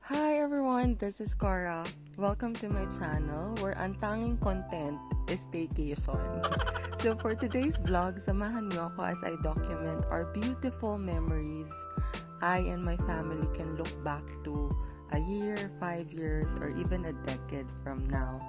Hi everyone, this is Cora. Welcome to my channel where ang tanging content is staycation. So for today's vlog, samahan niyo ako as I document our beautiful memories I and my family can look back to a year, 5 years, or even a decade from now.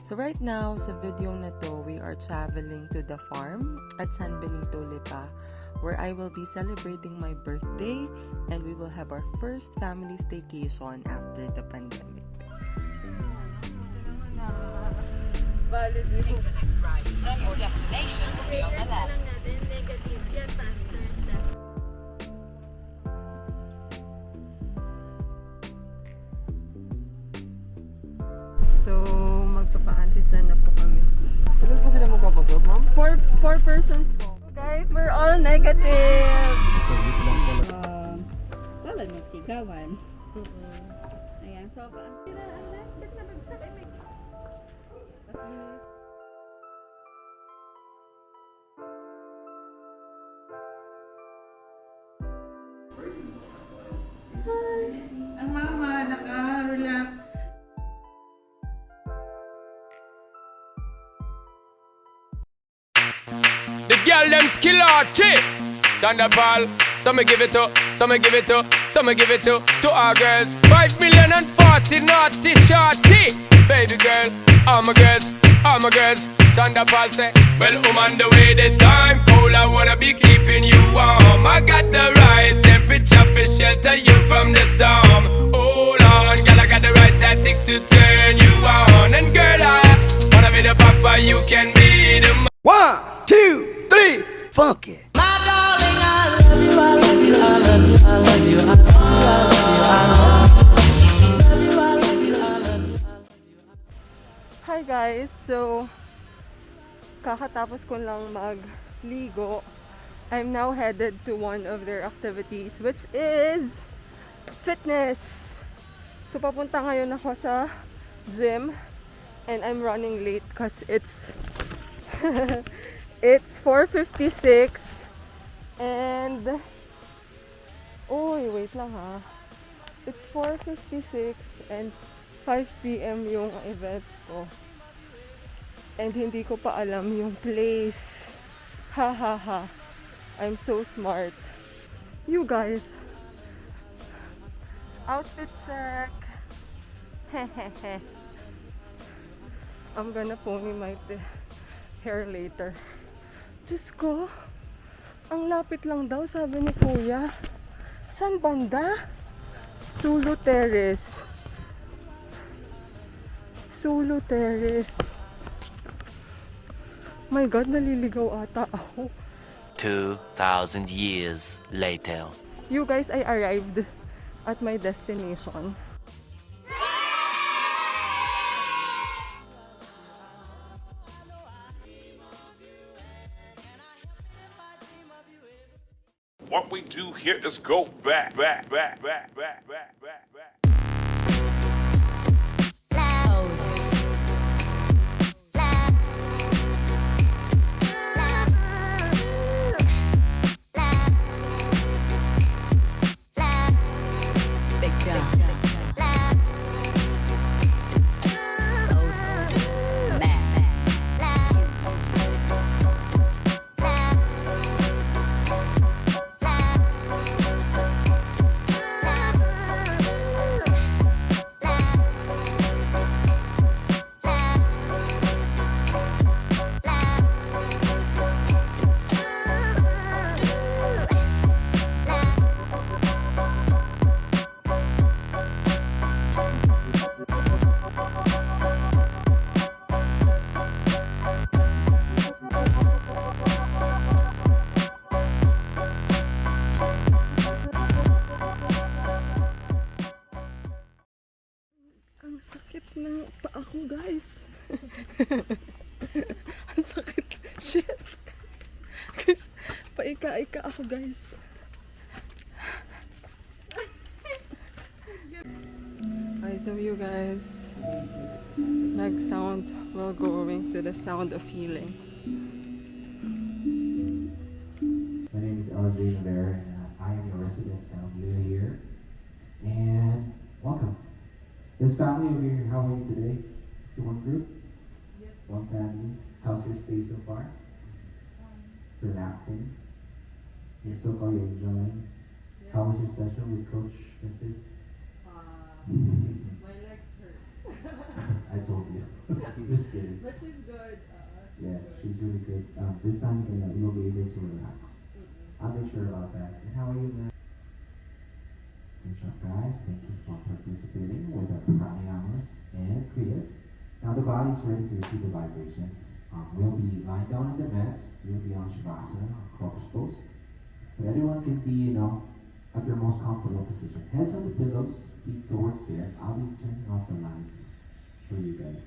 So right now, sa video na to, we are traveling to the farm at San Benito, Lipa, where I will be celebrating my birthday and we will have our first family staycation after the pandemic. Take the next right, then your destination will be on the left. So, magpapa-antigen na po kami. Ilan po sila magpapasok, ma'am? Four persons po. So guys, we're all negative! Wala magsigawan. Ayan, so, ba't na magsakay may... Ang mama, naka-relax. The girl them skill arty. Thunderball. Some me give it to, some me give it to, some me give it to our girls. 5,040,000 naughty shorty. Baby girl, all my girls, all my girls. Thunderball say, well, on the way the time cold, I wanna be keeping you warm. I got the right temperature for shelter you from the storm. Hold on, girl, I got the right tactics to turn you on. And girl, I wanna be the papa, you can be the 1, 2, 3, funky! Hi guys! So, kakatapos ko lang magligo. I'm now headed to one of their activities, which is fitness. So, papunta ngayon ako sa gym and I'm running late because it's it's 4:56 and wait lang ha. It's 4:56 and 5 p.m. yung event ko. And hindi ko pa alam yung place. Ha ha ha. I'm so smart. You guys. Outfit check. Hehehe. I'm gonna pony my hair later. Diyos ko. Ang lapit lang daw, sabi ni Kuya. San banda? Sulu Terrace. Sulu Terrace. My God, naliligaw ata ako. 2,000 years later. You guys, I arrived at my destination. What we do here is go back. Ang sakit ng paa ko, guys. Ang sakit. Shit. Guys, paika-ika ako, guys. Okay, so you guys, next sound, we're going to the sound of healing. My name is Elgin Bear, and I am your resident sound leader here. And Welcome. This family over here, how are you today? It's the one group? Yes. One family. How's your stay so far? Relaxing. And so far you're enjoying. Yeah. How was your session with Coach Francis? My legs hurt. I told you. Just kidding. But she's good. Yes, she's really good. This time you'll be able to relax. I'll make sure about that. And how are you, man? Good job, guys. Thank you for participating with the pranayamas and kriyas. Now the body's ready to receive the vibrations. We'll be lying down on the mats. You'll be on Shavasana, cross pose. But everyone can be, at their most comfortable position. Heads on the pillows, feet towards there. I'll be turning off the lights for you guys.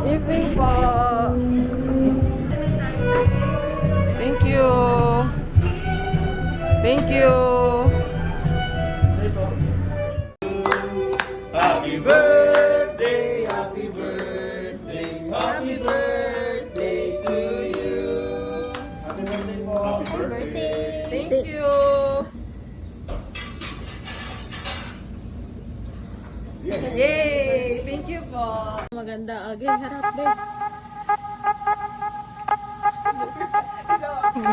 Evening po. Thank you. Thank you. Happy birthday, happy birthday, happy birthday to you. Happy birthday po. Happy birthday. Thank you. Yay! Thank you po. Maganda. Agay, harap din.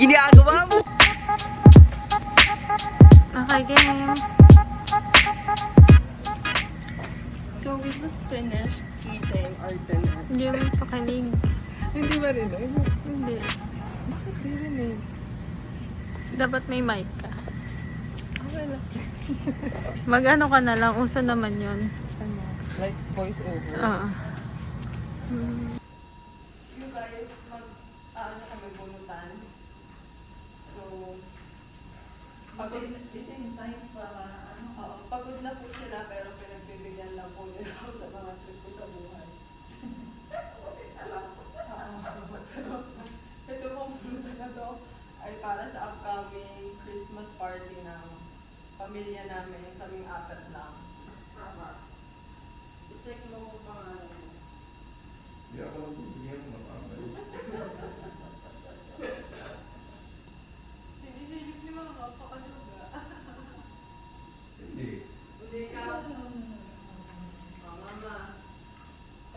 Ginagawa mo. Okay, game. So we just finished eating our dinner. Hindi mo pakinig. Hindi ba rin? Hindi. Bakit di rin eh? Dapat may mic ka. Okay lang. Mag-ano ka na lang. Uso naman yun. Ano? Like voice over. Oo. You guys, ano kami bunutan. So, pagod pagod na po sila pero pinagbibigyan lang po nila ako sa mga trip ko sa buhay. Pero ito pong bunutan na to ay para sa upcoming Christmas party ng pamilya namin, kaming apat lang. I-check mo kung pangalan mo. Hindi ako nagbibigyan ng mga Sinisilip ni Mama, pakaluga. Hindi. Hindi ikaw. Oh, Mama.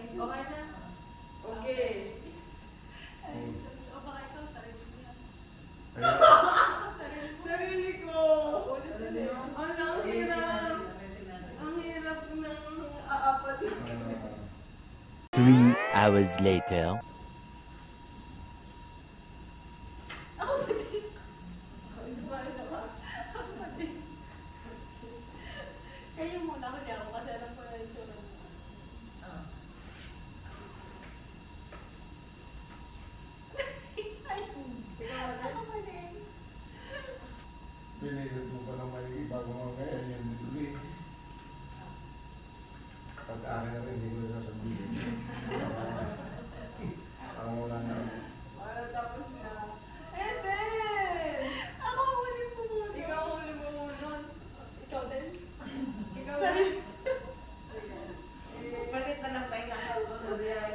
Okay na? Okay. O baka ikaw, sarili niya. Sarili ko! Ang hirap! Ang hirap ng aapat na. 3 hours later. Kayo muna ako diyan kasi alam ko na yung sura mo. Ay, ikaw na. Ako pa din. Pinilit mo pa ng may bago mga ngayon yung bituloy. Pag akin na rin, hindi ko na sasabihin. Ang wala na. Para tapos na. Eden! Ako huli mo muna. Ikaw huli mo muna. Ikaw din? Ikaw din? Bakit na lang tayo nakasunod yan?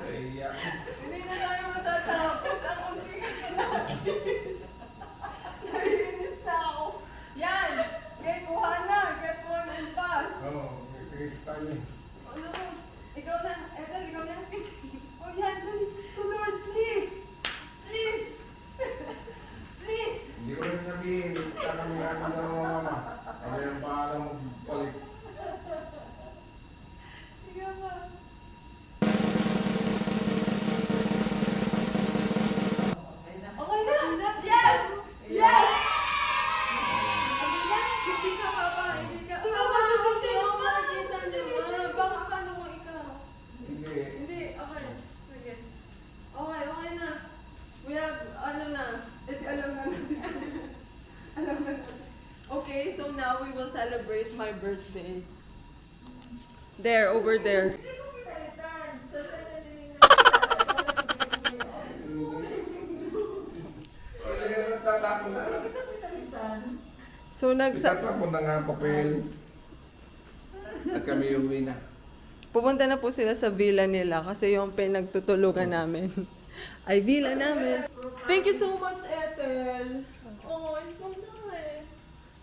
Ay, iyak. Hindi na tayo matatapos. Ang unti kasi natin. Naiinis na ako. Yan! Get kuha na! Get one and pass! Oo, may case tayo eh. Ano mo? Ikaw na. Eden, ikaw na. Oh yan, dali. Diyos ko, Lord. Please! Please! Please! Hindi ko rin sabihin, kakamihan ka ng mga mama. Kami ang bahala magpalit. Sige ba? Okay na? Yes! Yes! Hindi ka papa, hindi ka. Papa, hindi mo makikita niya. Baka paano mo ikaw? Hindi. Hindi, okay. Sige. Okay na. We have, ano na. Alam na natin. Alam na natin. Okay, so now we will celebrate my birthday. There, over there. Tatapon na. So Tatapon na nga ang papel. At kami uwi na. Pupunta na po sila sa villa nila kasi yung pinagtutulugan namin ay villa namin. Thank you so much, Ethel. Oh, it's so nice.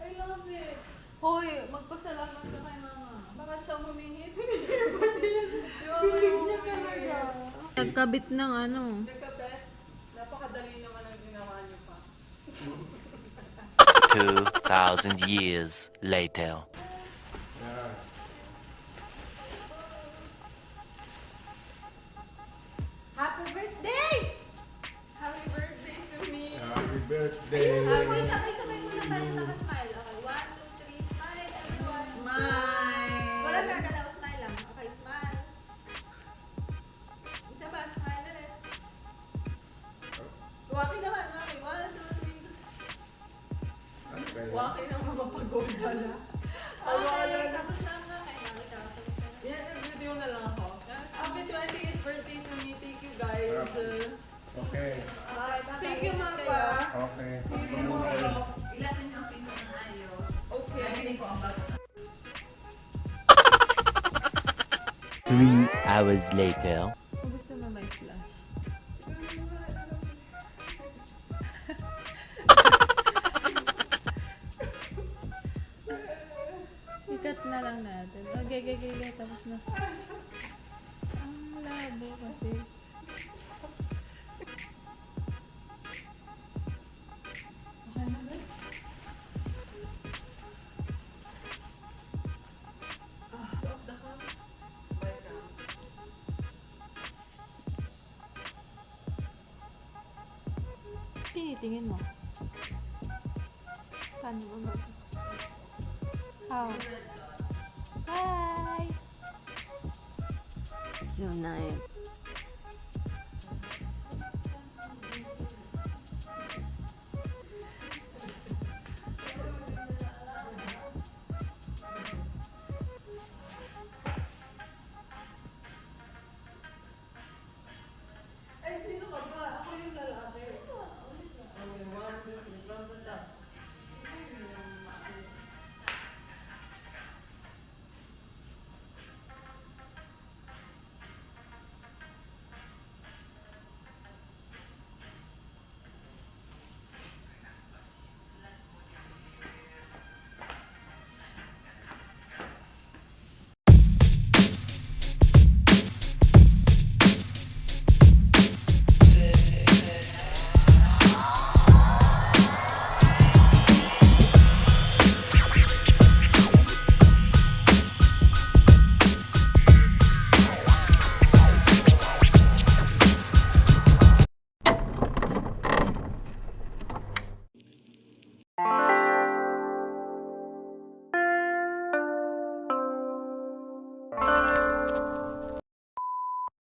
I love it. Hoy, magpasalamat ka kay mama. Bakit siya humingi? Bibig niya talaga. Nagkabit ng ano. Nagkabet? Napakadali naman ang ginawa niyo pa. 2,000 years later. Happy birthday! Happy birthday to me! Happy birthday! Sabay-sabay muna tayo naka-smile. Okay, 1, 2, 3, smile everyone. Smile! Walang gagalaw, smile lang. Okay, smile. Isa ba, smile ulit. Waki naman, okay. 1, 2, 3. Waki ng mga pagoda na. Okay, tapos lang na. Kaya nakita ko. Yan, nag-video na lang ako. Happy 28th birthday to me. Thank you guys. Okay. Thank you, Mapa. Okay. Ilatin ang pinakaayos. Okay. 3 hours later. Gusto mo may flash? Ikat na lang natin. Okay. Tapos na. Ang labo kasi. Tinitingin mo. Paano ba mag... How? Hi! So nice.